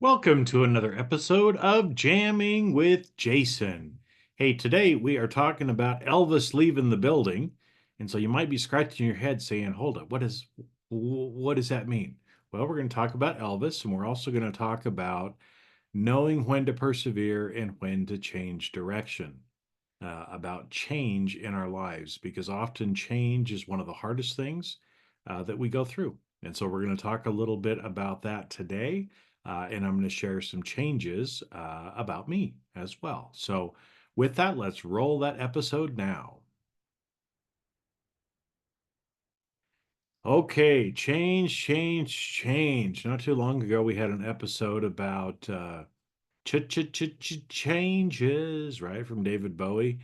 Welcome to another episode of Jamming with Jason. Hey, today we are talking about Elvis leaving the building. And so you might be scratching your head saying, hold up, what does that mean? Well, we're going to talk about Elvis, and we're also going to talk about knowing when to persevere and when to change direction, about change in our lives, because often change is one of the hardest things that we go through. And so we're going to talk a little bit about that today. And I'm going to share some changes about me as well. So, with that, let's roll that episode now. Okay, change. Not too long ago, we had an episode about changes, right, from David Bowie.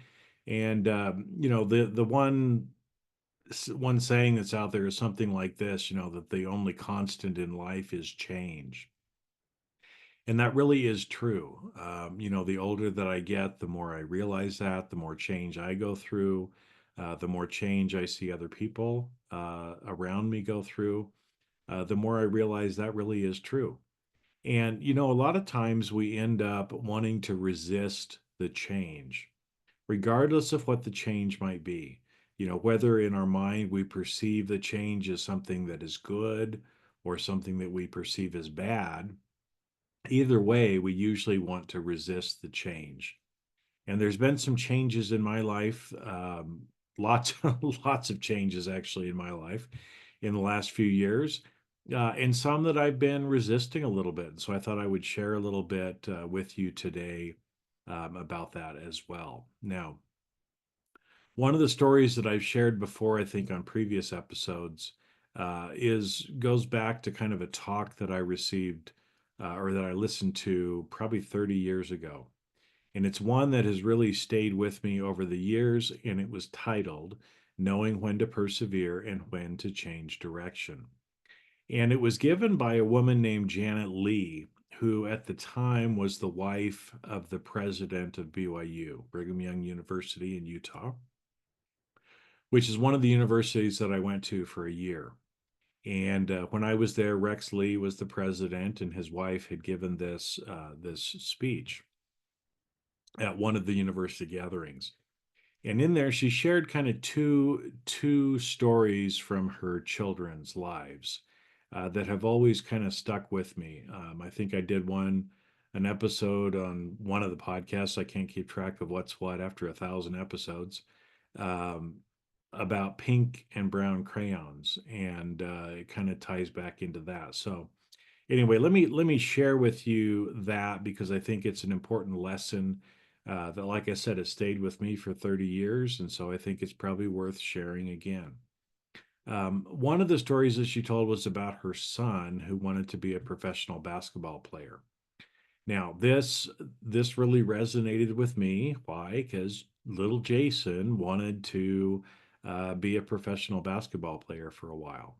And the one saying that's out there is something like this, that the only constant in life is change. And that really is true. The older that I get, the more I realize that, the more change I go through, the more change I see other people around me go through, the more I realize that really is true. And, a lot of times we end up wanting to resist the change, regardless of what the change might be. Whether in our mind we perceive the change as something that is good or something that we perceive as bad, either way, we usually want to resist the change. And there's been some changes in my life, lots, lots of changes actually in my life in the last few years, and some that I've been resisting a little bit. So I thought I would share a little bit with you today about that as well. Now, one of the stories that I've shared before, I think on previous episodes, is goes back to kind of a talk that I received or that I listened to probably 30 years ago. And it's one that has really stayed with me over the years, and it was titled Knowing When to Persevere and When to Change Direction. And it was given by a woman named Janet Lee, who at the time was the wife of the president of BYU, Brigham Young University in Utah, which is one of the universities that I went to for a year. And when I was there, Rex Lee was the president, and his wife had given this speech at one of the university gatherings. And in there, she shared kind of two stories from her children's lives that have always kind of stuck with me. I think I did an episode on one of the podcasts. I can't keep track of what's what after 1,000 episodes. Um, about pink and brown crayons, and it kind of ties back into that. So anyway, let me share with you that because I think it's an important lesson that, like I said, has stayed with me for 30 years, and so I think it's probably worth sharing again. One of the stories that she told was about her son who wanted to be a professional basketball player. Now, this really resonated with me. Why? Because little Jason wanted to be a professional basketball player for a while.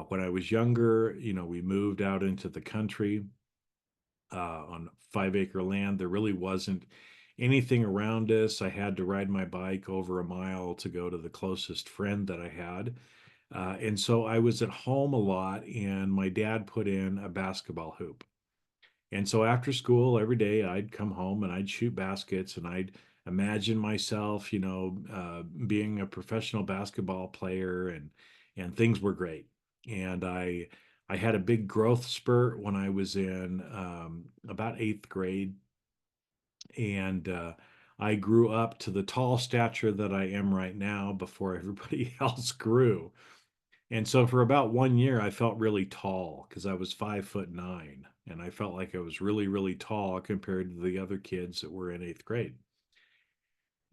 When I was younger, we moved out into the country on 5 acre land. There really wasn't anything around us. I had to ride my bike over a mile to go to the closest friend that I had. And so I was at home a lot, and my dad put in a basketball hoop. And so after school, every day I'd come home and I'd shoot baskets, and I'd imagine myself, being a professional basketball player, and things were great. And I had a big growth spurt when I was in about eighth grade, and I grew up to the tall stature that I am right now before everybody else grew. And so for about 1 year, I felt really tall because I was 5'9", and I felt like I was really, really tall compared to the other kids that were in eighth grade.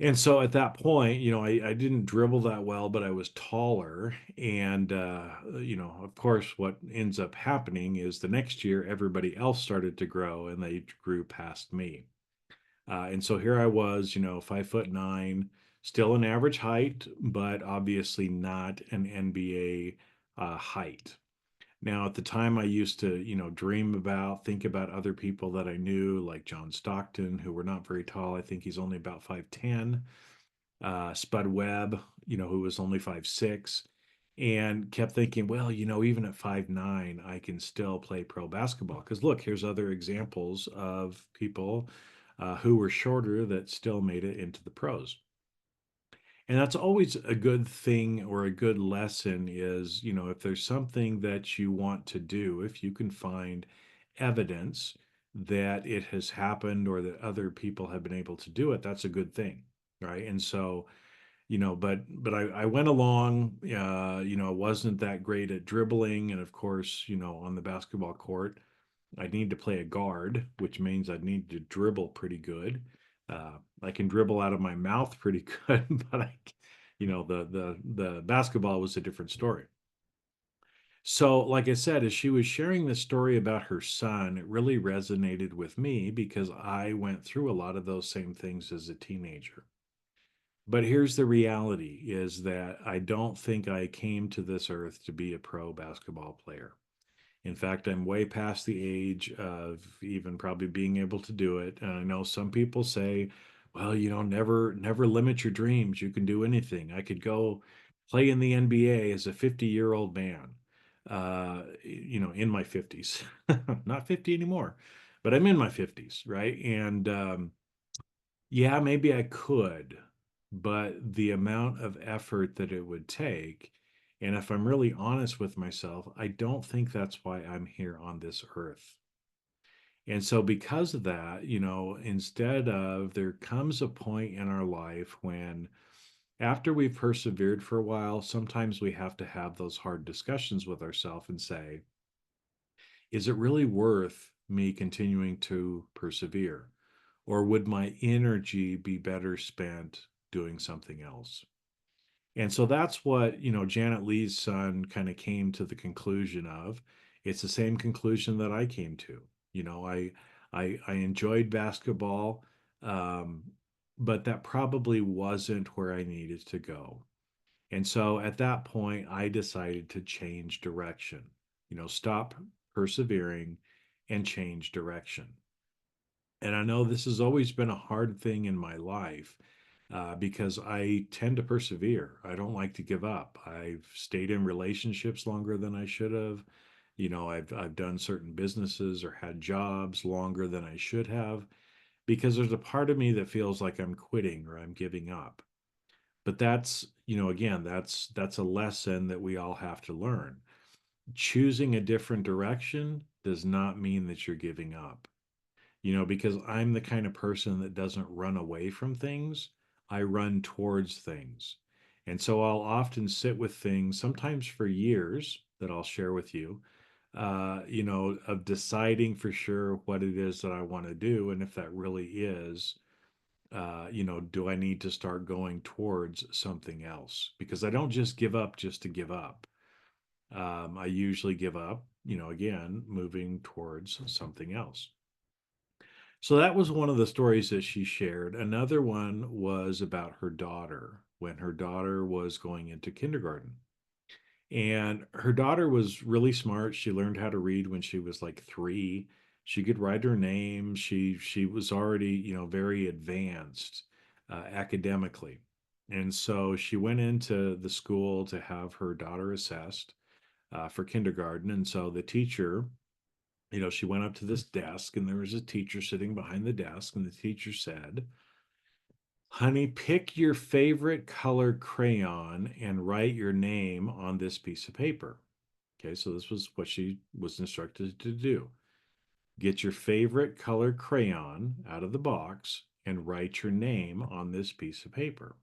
And so at that point, I didn't dribble that well, but I was taller. And, of course, what ends up happening is the next year, everybody else started to grow and they grew past me. And so here I was, 5'9", still an average height, but obviously not an NBA height. Now, at the time, I used to, think about other people that I knew, like John Stockton, who were not very tall. I think he's only about 5'10". Spud Webb, who was only 5'6". and kept thinking, well, even at 5'9", I can still play pro basketball. Because look, here's other examples of people who were shorter that still made it into the pros. And that's always a good thing, or a good lesson is, if there's something that you want to do, if you can find evidence that it has happened or that other people have been able to do it, that's a good thing, right? And so, but I went along, I wasn't that great at dribbling. And of course, on the basketball court, I need to play a guard, which means I need to dribble pretty good. I can dribble out of my mouth pretty good, but the basketball was a different story. So, like I said, as she was sharing this story about her son, it really resonated with me because I went through a lot of those same things as a teenager. But here's the reality is that I don't think I came to this earth to be a pro basketball player. In fact, I'm way past the age of even probably being able to do it. And I know some people say, well, never limit your dreams. You can do anything. I could go play in the NBA as a 50-year-old man, in my 50s. Not 50 anymore, but I'm in my 50s, right? And yeah, maybe I could, but the amount of effort that it would take, and if I'm really honest with myself, I don't think that's why I'm here on this earth. And so, because of that, instead of, there comes a point in our life when, after we've persevered for a while, sometimes we have to have those hard discussions with ourselves and say, is it really worth me continuing to persevere? Or would my energy be better spent doing something else? And so that's what, Janet Leigh's son kind of came to the conclusion of. It's the same conclusion that I came to. I enjoyed basketball, um, but that probably wasn't where I needed to go. And so at that point, I decided to change direction, stop persevering and change direction. And I know this has always been a hard thing in my life, because I tend to persevere. I don't like to give up. I've stayed in relationships longer than I should have. I've done certain businesses or had jobs longer than I should have, because there's a part of me that feels like I'm quitting or I'm giving up. But that's, again, that's a lesson that we all have to learn. Choosing a different direction does not mean that you're giving up, because I'm the kind of person that doesn't run away from things. I run towards things. And so I'll often sit with things, sometimes for years, that I'll share with you, of deciding for sure what it is that I want to do. And if that really is, do I need to start going towards something else? Because I don't just give up just to give up. I usually give up, again, moving towards something else. So that was one of the stories that she shared. Another one was about her daughter, when her daughter was going into kindergarten. And her daughter was really smart. She learned how to read when she was like 3. She could write her name. She was already, very advanced academically. And so she went into the school to have her daughter assessed for kindergarten. And so the teacher, she went up to this desk, and there was a teacher sitting behind the desk, and the teacher said, honey, pick your favorite color crayon and write your name on this piece of paper. Okay, so this was what she was instructed to do. Get your favorite color crayon out of the box and write your name on this piece of paper.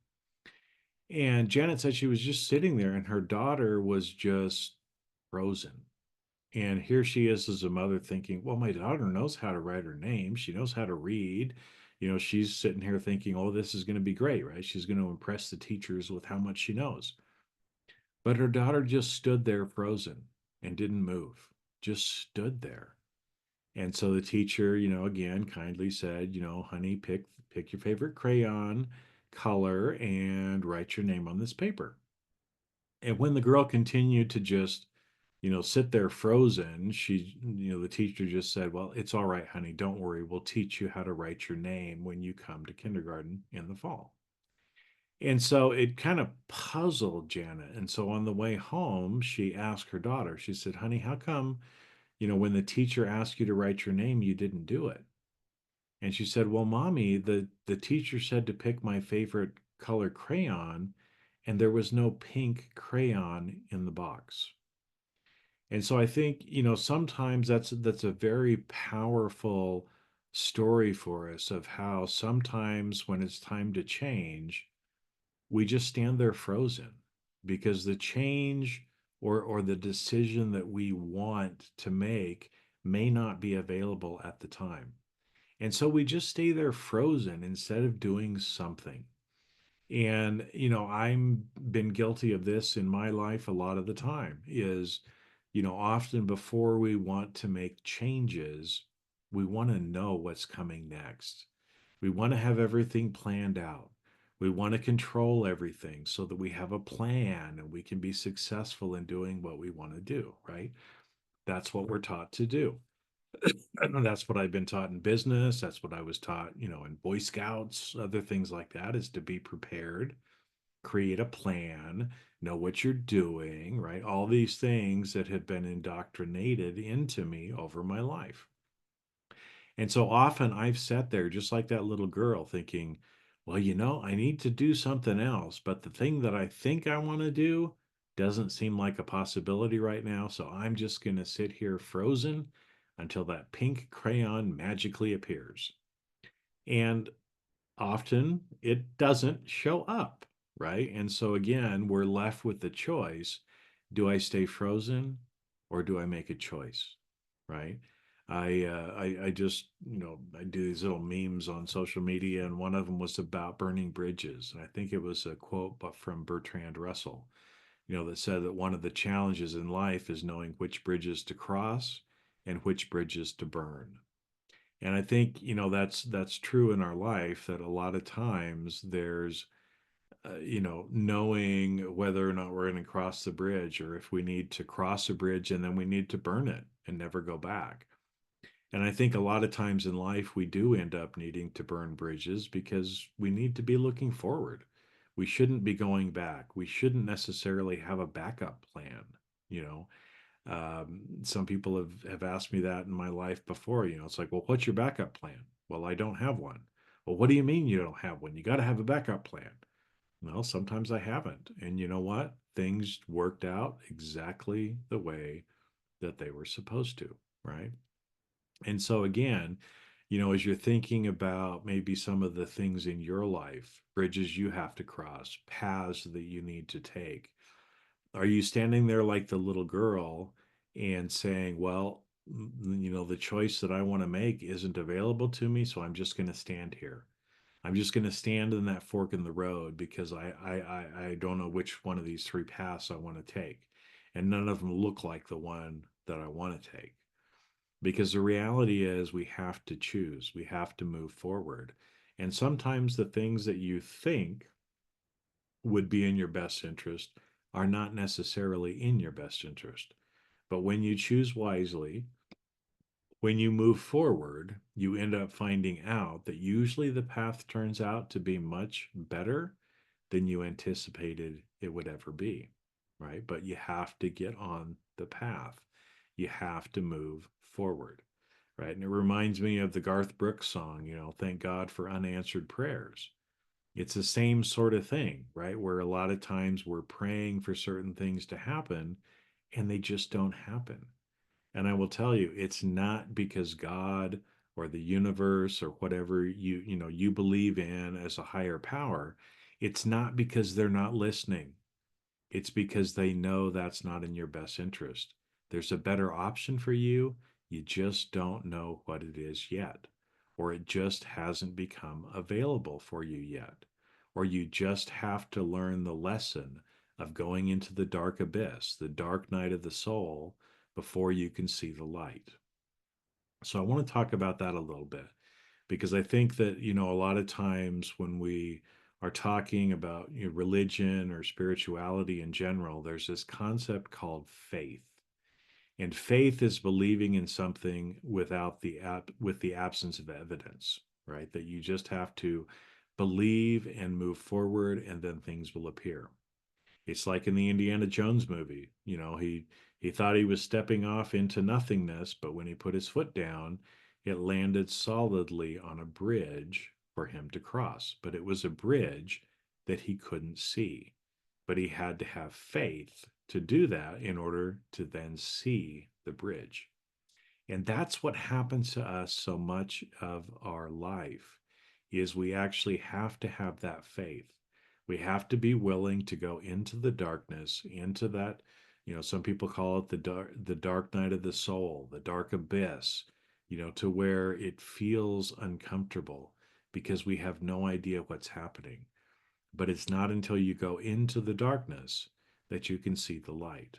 And Janet said she was just sitting there, and her daughter was just frozen. And here she is as a mother thinking, well, my daughter knows how to write her name. She knows how to read. She's sitting here thinking, oh, this is going to be great, right? She's going to impress the teachers with how much she knows. But her daughter just stood there frozen and didn't move, just stood there. And so the teacher, again, kindly said, honey, pick your favorite crayon color and write your name on this paper. And when the girl continued to just sit there frozen, the teacher just said, well, it's all right, honey. Don't worry. We'll teach you how to write your name when you come to kindergarten in the fall. And so it kind of puzzled Janet. And so on the way home, she asked her daughter, she said, "Honey, how come, when the teacher asked you to write your name, you didn't do it?" And she said, "Well, Mommy, the teacher said to pick my favorite color crayon, and there was no pink crayon in the box." And so I think, sometimes that's a very powerful story for us of how sometimes when it's time to change, we just stand there frozen because the change or the decision that we want to make may not be available at the time. And so we just stay there frozen instead of doing something. And, I'm been guilty of this in my life a lot of the time is, often before we want to make changes, we want to know what's coming next. We want to have everything planned out. We want to control everything so that we have a plan and we can be successful in doing what we want to do, right? That's what we're taught to do. That's what I've been taught in business. That's what I was taught, in Boy Scouts, other things like that, is to be prepared, create a plan, know what you're doing, right? All these things that have been indoctrinated into me over my life. And so often I've sat there just like that little girl thinking, well, I need to do something else, but the thing that I think I want to do doesn't seem like a possibility right now. So I'm just going to sit here frozen until that pink crayon magically appears. And often it doesn't show up, right? And so again, we're left with the choice. Do I stay frozen or do I make a choice, right? I just, I do these little memes on social media, and one of them was about burning bridges. And I think it was a quote from Bertrand Russell, that said that one of the challenges in life is knowing which bridges to cross and which bridges to burn. And I think, that's true in our life, that a lot of times there's, knowing whether or not we're going to cross the bridge, or if we need to cross a bridge and then we need to burn it and never go back. And I think a lot of times in life, we do end up needing to burn bridges because we need to be looking forward. We shouldn't be going back. We shouldn't necessarily have a backup plan, you know. Some people have asked me that in my life before. It's like, well, what's your backup plan? Well, I don't have one. Well, what do you mean you don't have one? You got to have a backup plan. Well, sometimes I haven't. And you know what? Things worked out exactly the way that they were supposed to, right? And so, again, as you're thinking about maybe some of the things in your life, bridges you have to cross, paths that you need to take, are you standing there like the little girl and saying, well, the choice that I want to make isn't available to me, so I'm just going to stand here. I'm just going to stand in that fork in the road because I don't know which one of these three paths I want to take. And none of them look like the one that I want to take. Because the reality is we have to choose, we have to move forward. And sometimes the things that you think would be in your best interest are not necessarily in your best interest. But when you choose wisely, when you move forward, you end up finding out that usually the path turns out to be much better than you anticipated it would ever be, right? But you have to get on the path. You have to move forward, right? And it reminds me of the Garth Brooks song, Thank God for Unanswered Prayers. It's the same sort of thing, right? Where a lot of times we're praying for certain things to happen and they just don't happen. And I will tell you, it's not because God or the universe or whatever you believe in as a higher power. It's not because they're not listening. It's because they know that's not in your best interest. There's a better option for you. You just don't know what it is yet, or it just hasn't become available for you yet, or you just have to learn the lesson of going into the dark abyss, the dark night of the soul, before you can see the light. So I want to talk about that a little bit because I think that, a lot of times when we are talking about religion or spirituality in general, there's this concept called faith. And faith is believing in something with the absence of evidence, right? That you just have to believe and move forward, and then things will appear. It's like in the Indiana Jones movie. He thought he was stepping off into nothingness, but when he put his foot down, it landed solidly on a bridge for him to cross. But it was a bridge that he couldn't see. But he had to have faith to do that in order to then see the bridge. And that's what happens to us so much of our life is we actually have to have that faith. We have to be willing to go into the darkness, into that, some people call it the dark night of the soul, the dark abyss, to where it feels uncomfortable because we have no idea what's happening. But it's not until you go into the darkness that you can see the light.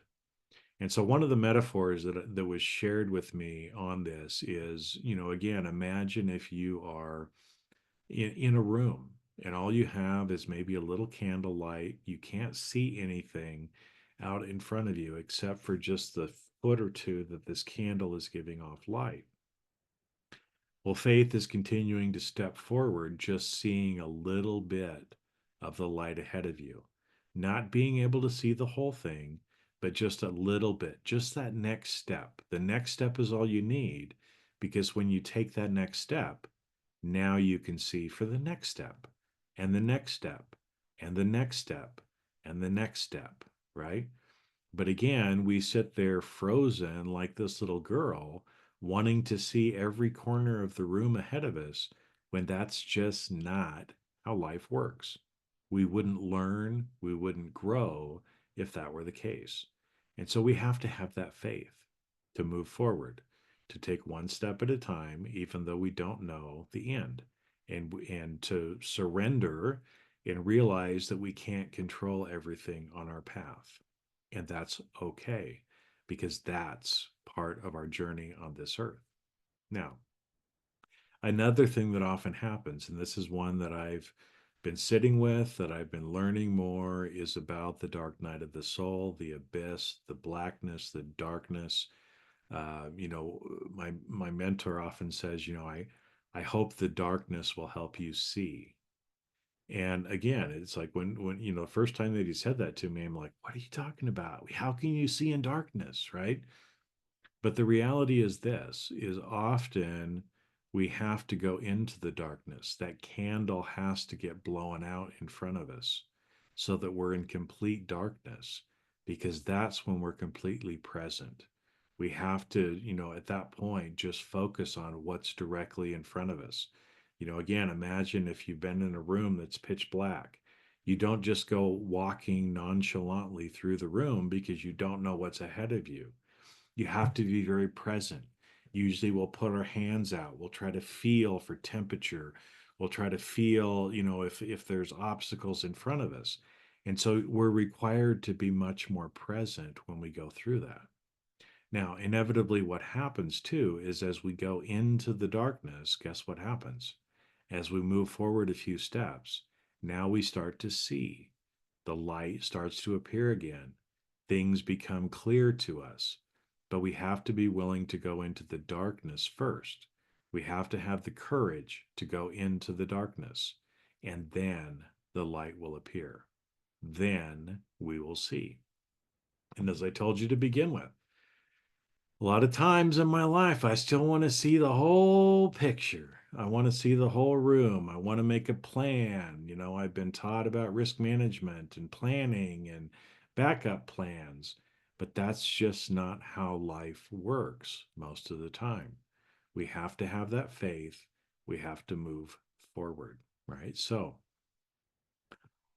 And so one of the metaphors that was shared with me on this is, again, imagine if you are in a room and all you have is maybe a little candle light. You can't see anything out in front of you except for just the foot or two that this candle is giving off light. Well, faith is continuing to step forward, just seeing a little bit of the light ahead of you, not being able to see the whole thing, but just a little bit, just that next step. The next step is all you need because when you take that next step, now you can see for the next step and the next step and the next step and the next step, right? But again, we sit there frozen like this little girl, wanting to see every corner of the room ahead of us when that's just not how life works. We wouldn't learn, we wouldn't grow if that were the case. And so we have to have that faith to move forward, to take one step at a time, even though we don't know the end, and to surrender and realize that we can't control everything on our path. And that's okay because that's part of our journey on this earth. Now, another thing that often happens, and this is one that I've been sitting with, that I've been learning more, is about the dark night of the soul, the abyss, the blackness, the darkness. My mentor often says, I hope the darkness will help you see. And again, it's like when the first time that he said that to me, I'm like, what are you talking about? How can you see in darkness, right? But the reality is this is often we have to go into the darkness. That candle has to get blown out in front of us so that we're in complete darkness because that's when we're completely present. We have to, at that point, just focus on what's directly in front of us. Again, imagine if you've been in a room that's pitch black. You don't just go walking nonchalantly through the room because you don't know what's ahead of you. You have to be very present. Usually we'll put our hands out. We'll try to feel for temperature. We'll try to feel, if there's obstacles in front of us. And so we're required to be much more present when we go through that. Now, inevitably, what happens too is as we go into the darkness, guess what happens? As we move forward a few steps, now we start to see. The light starts to appear again. Things become clear to us. But we have to be willing to go into the darkness first. We have to have the courage to go into the darkness, and then the light will appear. Then we will see. And as I told you to begin with, a lot of times in my life, I still want to see the whole picture. I want to see the whole room. I want to make a plan. I've been taught about risk management and planning and backup plans, but that's just not how life works most of the time. We have to have that faith. We have to move forward, right? So,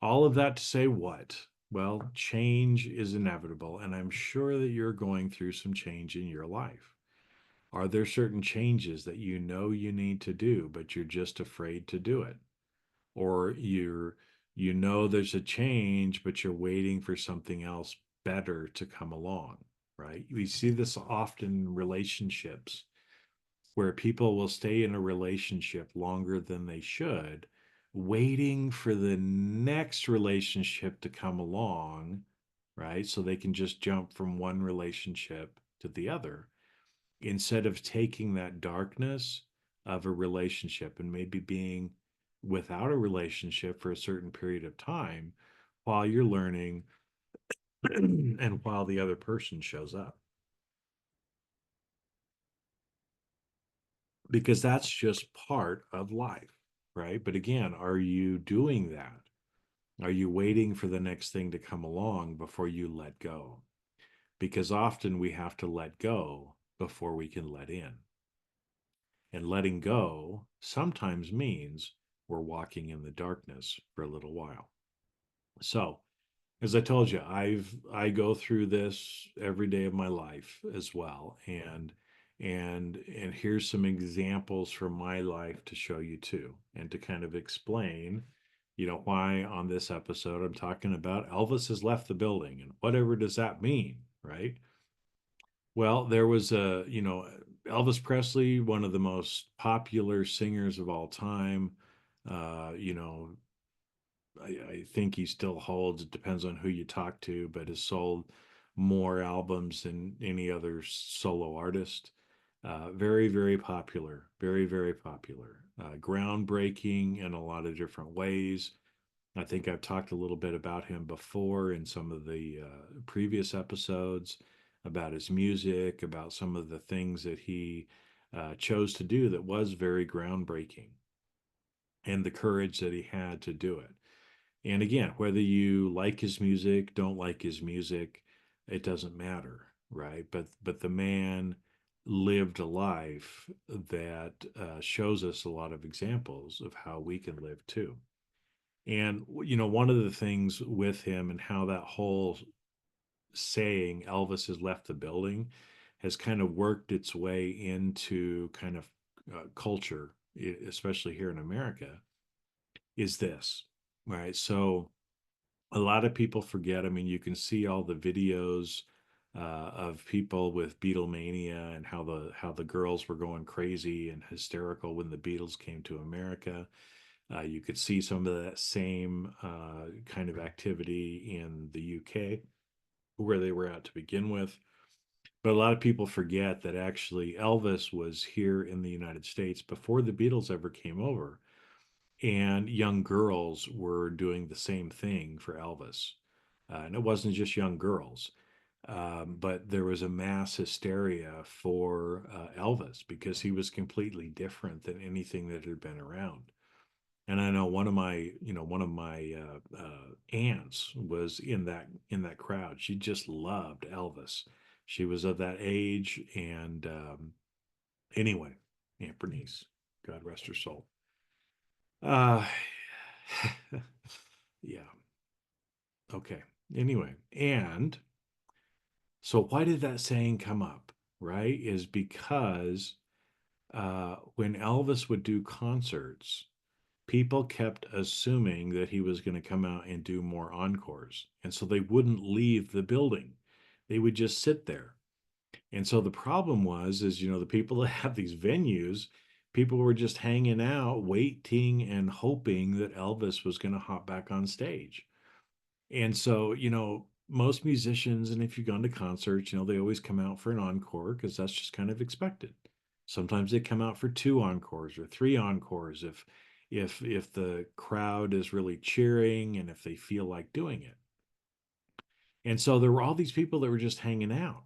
all of that to say what? Well, change is inevitable, and I'm sure that you're going through some change in your life. Are there certain changes that you know you need to do, but you're just afraid to do it? Or there's a change, but you're waiting for something else better to come along, right? We see this often in relationships where people will stay in a relationship longer than they should, waiting for the next relationship to come along, right? So they can just jump from one relationship to the other instead of taking that darkness of a relationship and maybe being without a relationship for a certain period of time while you're learning and while the other person shows up. Because that's just part of life, right? But again, are you doing that? Are you waiting for the next thing to come along before you let go? Because often we have to let go before we can let in. And letting go sometimes means we're walking in the darkness for a little while. So, as I told you, I go through this every day of my life as well. And here's some examples from my life to show you too, and to kind of explain, why on this episode I'm talking about Elvis has left the building and whatever does that mean, right? Well, there was Elvis Presley, one of the most popular singers of all time. You know, I think he still holds, it depends on who you talk to, but has sold more albums than any other solo artist. Very, very popular, very, very popular. Groundbreaking in a lot of different ways. I think I've talked a little bit about him before in some of the previous episodes about his music, about some of the things that he chose to do that was very groundbreaking, and the courage that he had to do it. And again, whether you like his music, don't like his music, it doesn't matter, right? But the man lived a life that shows us a lot of examples of how we can live too. And one of the things with him and how that whole saying Elvis has left the building has kind of worked its way into kind of culture, especially here in America, is this, right? So a lot of people forget. I mean, you can see all the videos of people with Beatlemania and how the girls were going crazy and hysterical when the Beatles came to America. You could see some of that same kind of activity in the UK, where they were at to begin with. But a lot of people forget that actually Elvis was here in the United States before the Beatles ever came over. And young girls were doing the same thing for Elvis. And it wasn't just young girls, but there was a mass hysteria for Elvis because he was completely different than anything that had been around. And I know one of my aunts was in that crowd. She just loved Elvis. She was of that age, and anyway, Aunt Bernice, God rest her soul. Uh, yeah. Okay. Anyway, and so why did that saying come up? Right? Is because when Elvis would do concerts, people kept assuming that he was going to come out and do more encores. And so they wouldn't leave the building. They would just sit there. And so the problem is, the people that have these venues, people were just hanging out, waiting and hoping that Elvis was going to hop back on stage. And so, most musicians, and if you've gone to concerts, they always come out for an encore because that's just kind of expected. Sometimes they come out for two encores or three encores if the crowd is really cheering and if they feel like doing it. And so there were all these people that were just hanging out.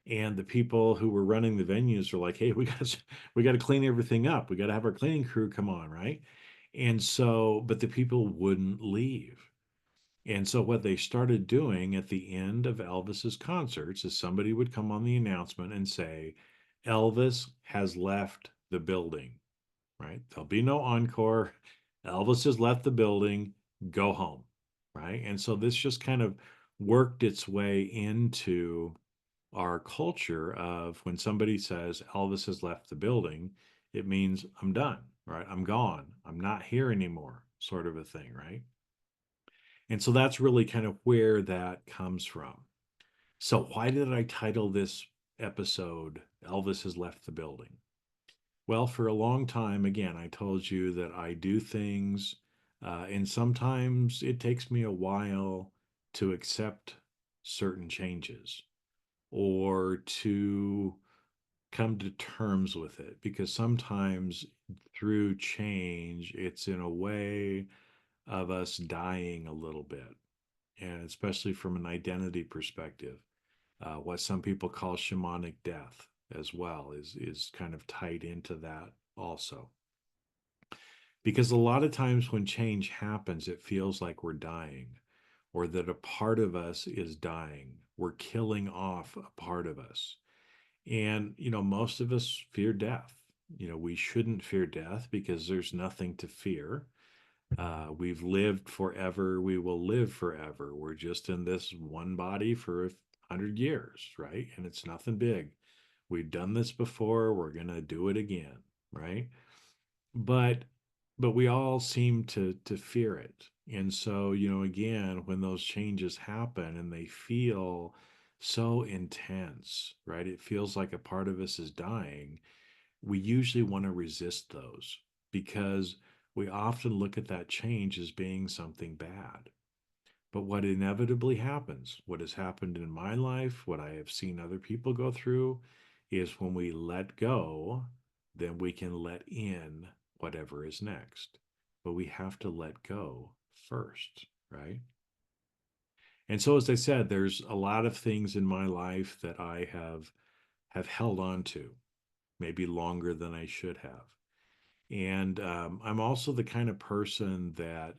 And the people who were running the venues were like, "Hey, we got to clean everything up. We got to have our cleaning crew come on, right?" And so, but the people wouldn't leave. And so what they started doing at the end of Elvis's concerts is somebody would come on the announcement and say, "Elvis has left the building," right? There'll be no encore. Elvis has left the building. Go home, right? And so this just kind of worked its way into our culture of when somebody says Elvis has left the building, it means I'm done, right? I'm gone. I'm not here anymore, sort of a thing, right? And so that's really kind of where that comes from. So, why did I title this episode Elvis has left the building? Well, for a long time, again, I told you that I do things, and sometimes it takes me a while to accept certain changes or to come to terms with it, because sometimes through change, it's in a way of us dying a little bit, and especially from an identity perspective. What some people call shamanic death as well is kind of tied into that also. Because a lot of times when change happens, it feels like we're dying, or that a part of us is dying. We're killing off a part of us. And, most of us fear death. We shouldn't fear death because there's nothing to fear. We've lived forever. We will live forever. We're just in this one body for 100 years, right? And it's nothing big. We've done this before. We're going to do it again, right? But we all seem to fear it. And so, again, when those changes happen and they feel so intense, right? It feels like a part of us is dying. We usually want to resist those because we often look at that change as being something bad. But what inevitably happens, what has happened in my life, what I have seen other people go through, is when we let go, then we can let in whatever is next. But we have to let go first, right? And so, as I said, there's a lot of things in my life that I have held on to, maybe longer than I should have. And I'm also the kind of person that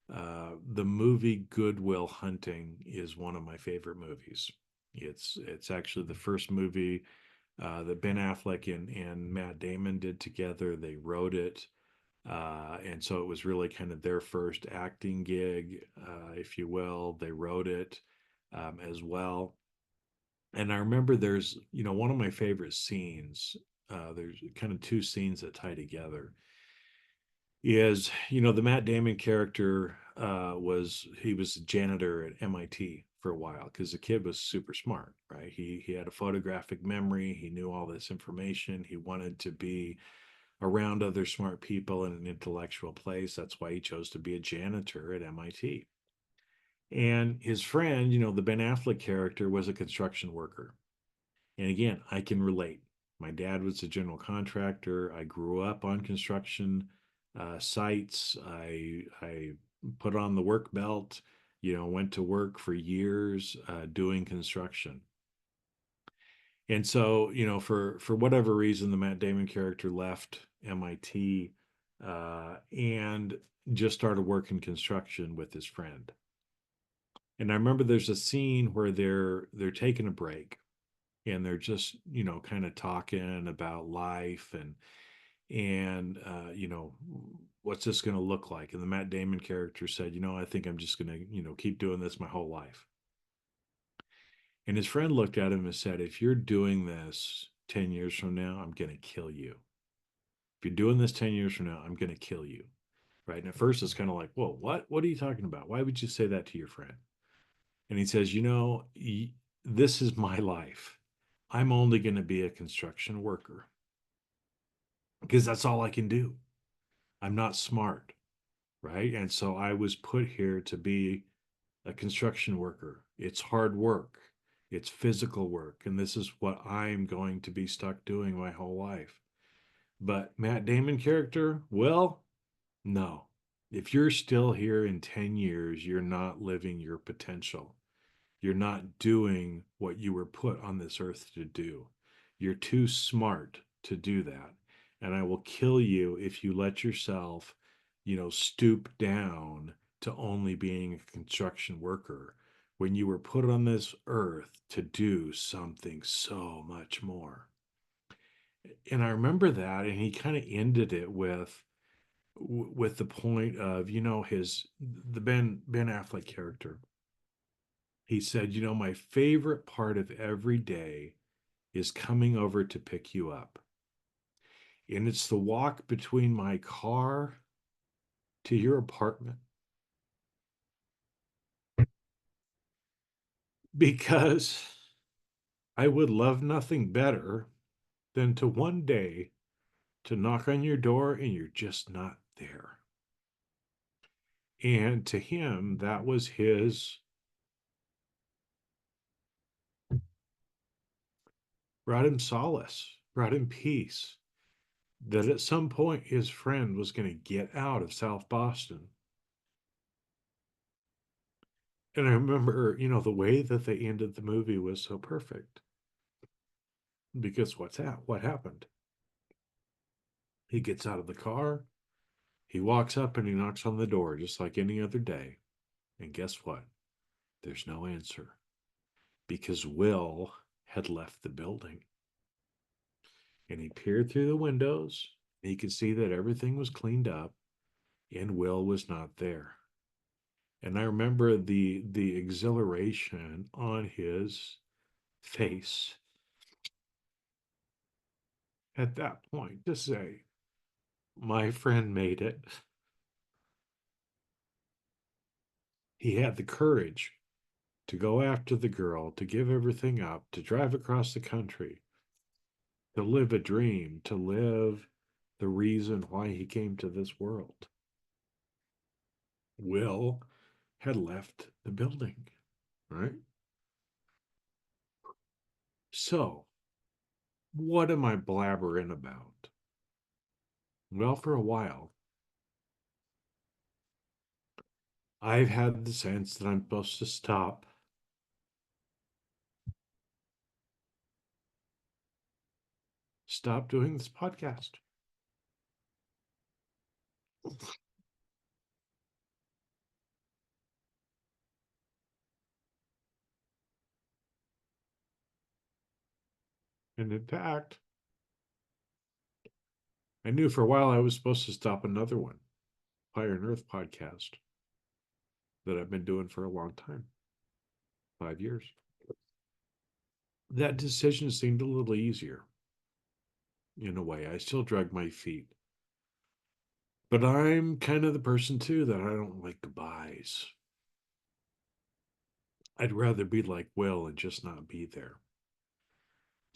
the movie Good Will Hunting is one of my favorite movies. It's actually the first movie that Ben Affleck and Matt Damon did together. They wrote it. And so it was really kind of their first acting gig, if you will. They wrote it as well. And I remember there's, one of my favorite scenes. There's kind of two scenes that tie together is the Matt Damon character he was a janitor at MIT for a while because the kid was super smart, right? He had a photographic memory. He knew all this information. He wanted to be around other smart people in an intellectual place. That's why he chose to be a janitor at MIT. And his friend, the Ben Affleck character, was a construction worker. And again, I can relate. My dad was a general contractor. I grew up on construction sites. I put on the work belt, went to work for years doing construction. And so, for whatever reason, the Matt Damon character left MIT and just started working construction with his friend. And I remember there's a scene where they're taking a break and they're just kind of talking about life and what's this going to look like. And the Matt Damon character said, I think I'm just going to keep doing this my whole life. And his friend looked at him and said, if you're doing this 10 years from now, I'm going to kill you. If you're doing this 10 years from now, I'm going to kill you, right? And at first it's kind of like, whoa, what are you talking about? Why would you say that to your friend? And he says, this is my life. I'm only going to be a construction worker because that's all I can do. I'm not smart, right? And so I was put here to be a construction worker. It's hard work, it's physical work, and this is what I'm going to be stuck doing my whole life. But Matt Damon character, well, no. If you're still here in 10 years, you're not living your potential. You're not doing what you were put on this earth to do. You're too smart to do that. And I will kill you if you let yourself, stoop down to only being a construction worker when you were put on this earth to do something so much more. And I remember that, and he kind of ended it with the point of, the Ben Affleck character. He said, my favorite part of every day is coming over to pick you up. And it's the walk between my car to your apartment. Because I would love nothing better than to one day to knock on your door and you're just not there. And to him, that was his brought him solace. brought him peace, that at some point his friend was going to get out of South Boston. And I remember, the way that they ended the movie was so perfect. Because what happened? He gets out of the car, he walks up and he knocks on the door just like any other day. And guess what? There's no answer because Will had left the building. And he peered through the windows. And he could see that everything was cleaned up and Will was not there. And I remember the exhilaration on his face at that point to say, my friend made it. He had the courage to go after the girl, to give everything up, to drive across the country, to live a dream, to live the reason why he came to this world. Will had left the building, right? So, what am I blabbering about? Well, for a while, I've had the sense that I'm supposed to stop doing this podcast. And in fact, I knew for a while I was supposed to stop another one, Fire and Earth podcast, that I've been doing for a long time, 5 years. That decision seemed a little easier in a way. I still drug my feet. But I'm kind of the person too that I don't like goodbyes. I'd rather be like Will and just not be there.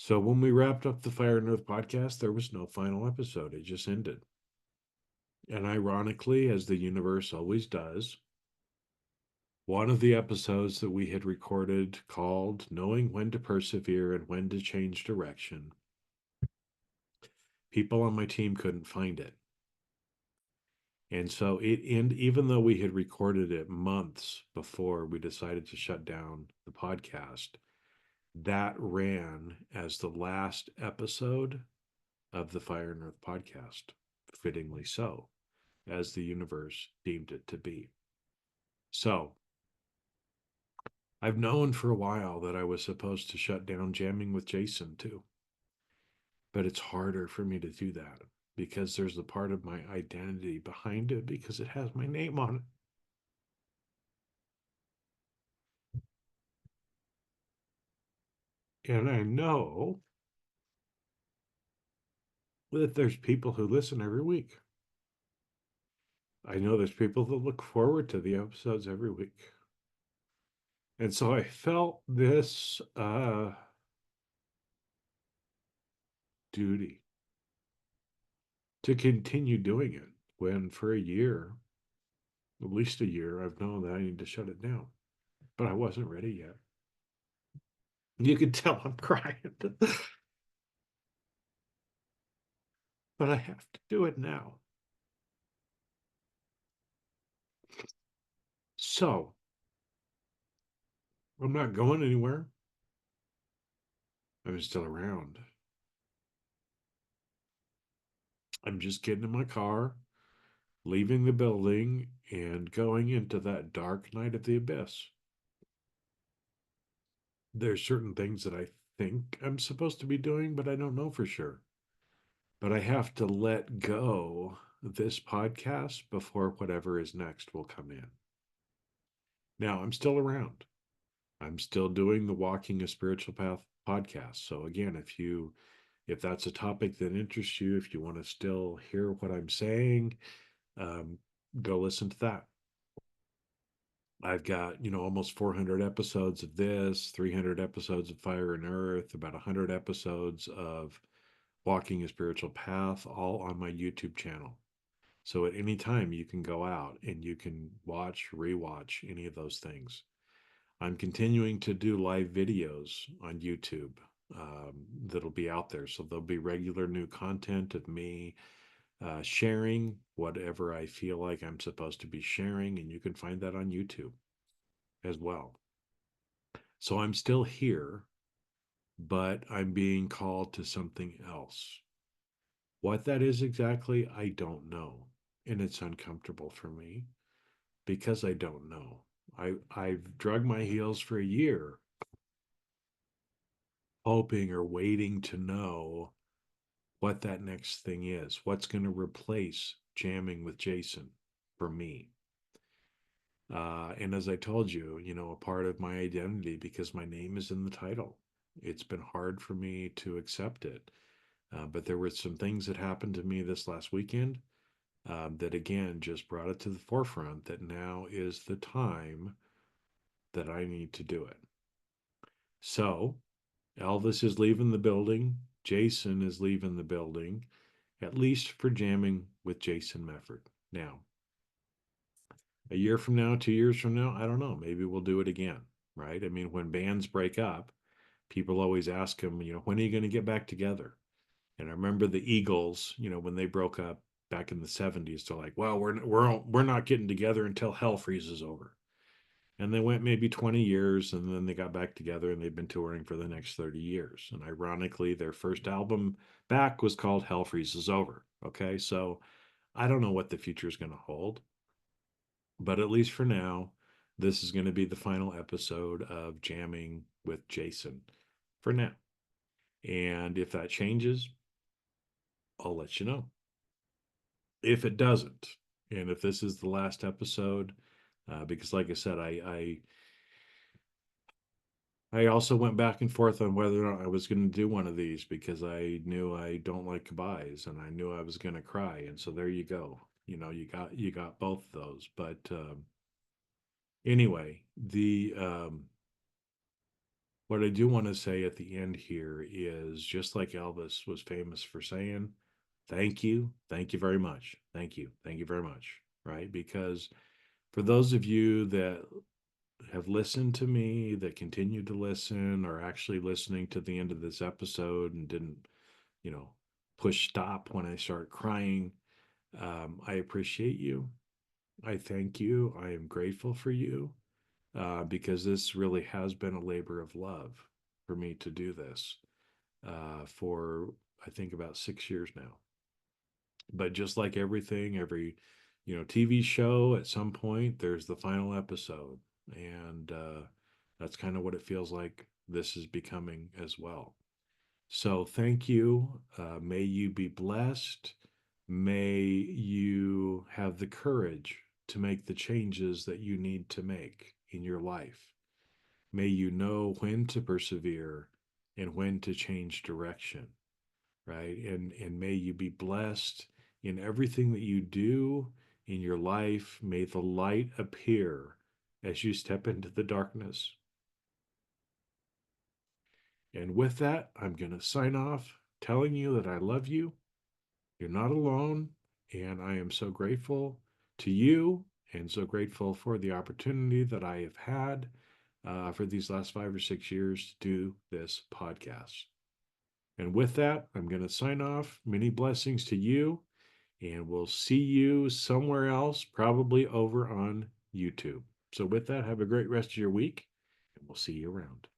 So when we wrapped up the Fire and Earth podcast, there was no final episode. It just ended. And ironically, as the universe always does, one of the episodes that we had recorded called Knowing When to Persevere and When to Change Direction, people on my team couldn't find it. And so even though we had recorded it months before we decided to shut down the podcast, that ran as the last episode of the Fire and Earth podcast, fittingly so, as the universe deemed it to be. So I've known for a while that I was supposed to shut down Jamming with Jason too. But it's harder for me to do that because there's a part of my identity behind it because it has my name on it. And I know that there's people who listen every week. I know there's people that look forward to the episodes every week. And so I felt this duty to continue doing it when for a year, at least a year, I've known that I need to shut it down. But I wasn't ready yet. You can tell I'm crying. But I have to do it now. So I'm not going anywhere. I'm still around. I'm just getting in my car, leaving the building, and going into that dark night of the abyss. There's certain things that I think I'm supposed to be doing, but I don't know for sure. But I have to let go this podcast before whatever is next will come in. Now, I'm still around. I'm still doing the Walking a Spiritual Path podcast. So again, if that's a topic that interests you, if you want to still hear what I'm saying, go listen to that. I've got, almost 400 episodes of this, 300 episodes of Fire and Earth, about 100 episodes of Walking a Spiritual Path, all on my YouTube channel. So at any time you can go out and you can watch, rewatch any of those things. I'm continuing to do live videos on YouTube. that'll be out there. So there'll be regular new content of me sharing whatever I feel like I'm supposed to be sharing, and you can find that on YouTube as well. So I'm still here, but I'm being called to something else. What that is exactly, I don't know. And it's uncomfortable for me because I don't know. I've drug my heels for a year, hoping or waiting to know what that next thing is. What's going to replace jamming with Jason for me? And as I told you, a part of my identity, because my name is in the title, it's been hard for me to accept it. But there were some things that happened to me this last weekend that, again, just brought it to the forefront that now is the time that I need to do it. So Elvis is leaving the building. Jason is leaving the building, at least for jamming with Jason Mefford. Now, a year from now, 2 years from now, I don't know. Maybe we'll do it again, right? I mean, when bands break up, people always ask them, when are you going to get back together? And I remember the Eagles, when they broke up back in the 70s, they're like, well, we're not getting together until hell freezes over. And they went maybe 20 years and then they got back together and they've been touring for the next 30 years. And ironically, their first album back was called Hell Freezes Over. Okay. So I don't know what the future is going to hold, but at least for now, this is going to be the final episode of Jamming with Jason for now. And if that changes, I'll let you know. If it doesn't, and if this is the last episode, because like I said, I also went back and forth on whether or not I was going to do one of these because I knew I don't like goodbyes and I knew I was going to cry, and so there you go. You got both of those. But anyway, the what I do want to say at the end here is just like Elvis was famous for saying, thank you very much, thank you very much, right? Because for those of you that have listened to me, that continue to listen, or actually listening to the end of this episode and didn't, you know, push stop when I start crying, I appreciate you. I thank you. I am grateful for you because this really has been a labor of love for me to do this for, I think, about 6 years now. But just like everything, every TV show, at some point there's the final episode, and that's kind of what it feels like this is becoming as well. So thank you. May you be blessed. May you have the courage to make the changes that you need to make in your life. May you know when to persevere and when to change direction, right? And may you be blessed in everything that you do in your life. May the light appear as you step into the darkness. And with that, I'm going to sign off telling you that I love you. You're not alone. And I am so grateful to you and so grateful for the opportunity that I have had for these last 5 or 6 years to do this podcast. And with that, I'm going to sign off. Many blessings to you, and we'll see you somewhere else, probably over on YouTube. So, with that, have a great rest of your week, and we'll see you around.